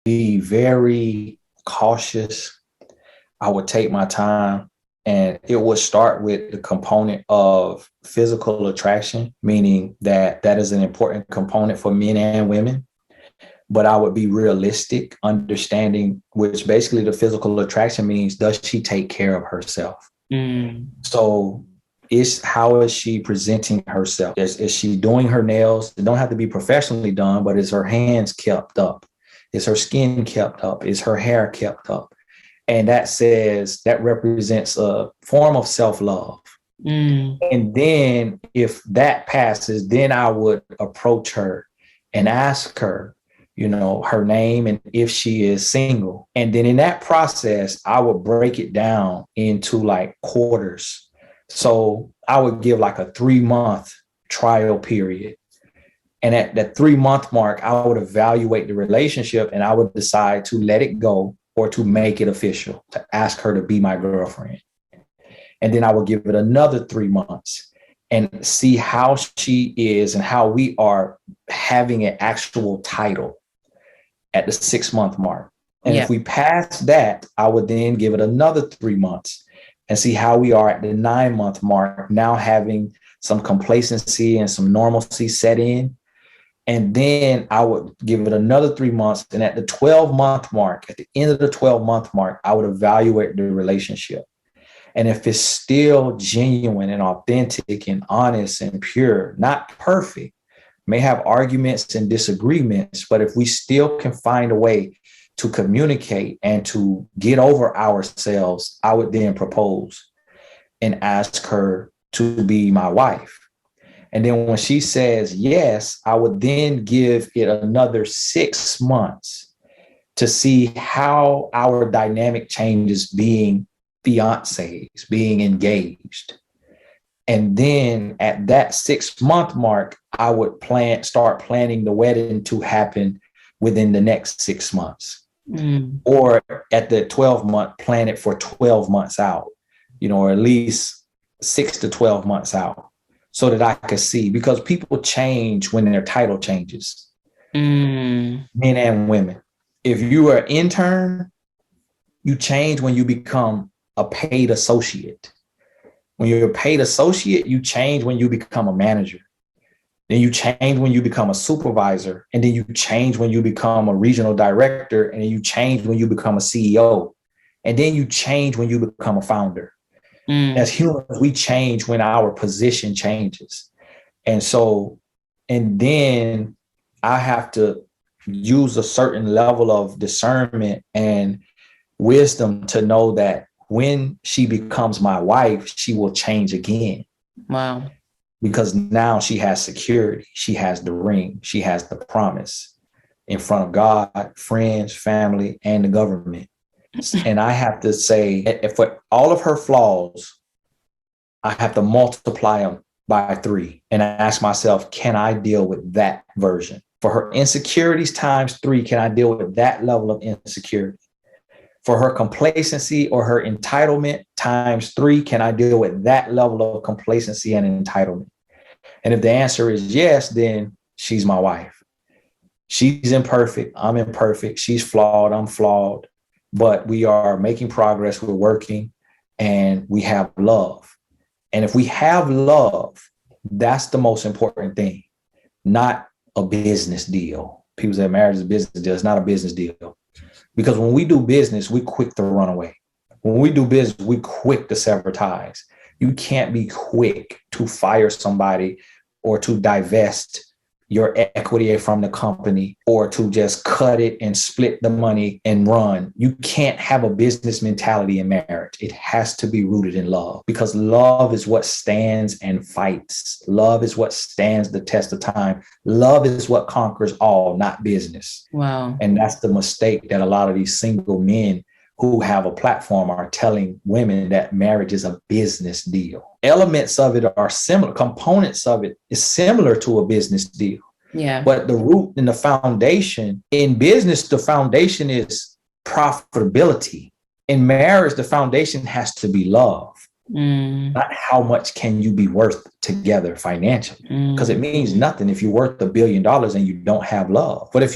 be very cautious. I would take my time, and it would start with the component of physical attraction, meaning that that is an important component for men and women. But I would be realistic, understanding which basically the physical attraction means, does she take care of herself? So how is she presenting herself? Is she doing her nails? It don't have to be professionally done, but is her hands kept up? Is her skin kept up? Is her hair kept up? And that represents a form of self-love. And then if that passes, then I would approach her and ask her, her name and if she is single. And then in that process, I would break it down into like quarters. So I would give like a 3-month trial period. And at that 3-month mark, I would evaluate the relationship and I would decide to let it go or to make it official, to ask her to be my girlfriend. And then I would give it another 3 months and see how she is and how we are having an actual title at the 6-month mark. And if we pass that, I would then give it another 3 months and see how we are at the 9-month mark, now having some complacency and some normalcy set in. And then I would give it another 3 months. And at the 12-month mark, at the end of the 12-month mark, I would evaluate the relationship. And if it's still genuine and authentic and honest and pure, not perfect, may have arguments and disagreements, but if we still can find a way to communicate and to get over ourselves, I would then propose and ask her to be my wife. And then when she says yes, I would then give it another 6 months to see how our dynamic changes being fiancés, being engaged. And then at that 6-month mark, I would start planning the wedding to happen within the next 6 months. Or at the 12-month, plan it for 12 months out, or at least 6 to 12 months out, so that I could see, because people change when their title changes, men and women. If you are an intern, you change when you become a paid associate. When you're a paid associate, you change when you become a manager. Then you change when you become a supervisor. And then you change when you become a regional director. And then you change when you become a CEO. And then you change when you become a founder. As humans, we change when our position changes. And then I have to use a certain level of discernment and wisdom to know that when she becomes my wife, she will change again. Wow. Because now she has security. She has the ring. She has the promise in front of God, friends, family, and the government. And I have to say, if for all of her flaws, I have to multiply them by 3 and ask myself, can I deal with that version? For her insecurities times 3, can I deal with that level of insecurity? For her complacency or her entitlement times 3, can I deal with that level of complacency and entitlement? And if the answer is yes, then she's my wife. She's imperfect. I'm imperfect. She's flawed. I'm flawed. But we are making progress. We're working and we have love. And if we have love, that's the most important thing, not a business deal. People say marriage is a business deal. It's not a business deal. Because when we do business, we're quick to run away. When we do business, we're quick to sever ties. You can't be quick to fire somebody or to divest your equity from the company or to just cut it and split the money and run. You can't have a business mentality in marriage. It has to be rooted in love, because love is what stands and fights. Love is what stands the test of time. Love is what conquers all, not business. Wow. And that's the mistake that a lot of these single men who have a platform are telling women, that marriage is a business deal. Elements of it are similar. Components of it is similar to a business deal. Yeah. But the root and the foundation in business, the foundation is profitability. In marriage, the foundation has to be love. Not how much can you be worth together financially, because it means nothing if you're worth $1 billion and you don't have love. But if you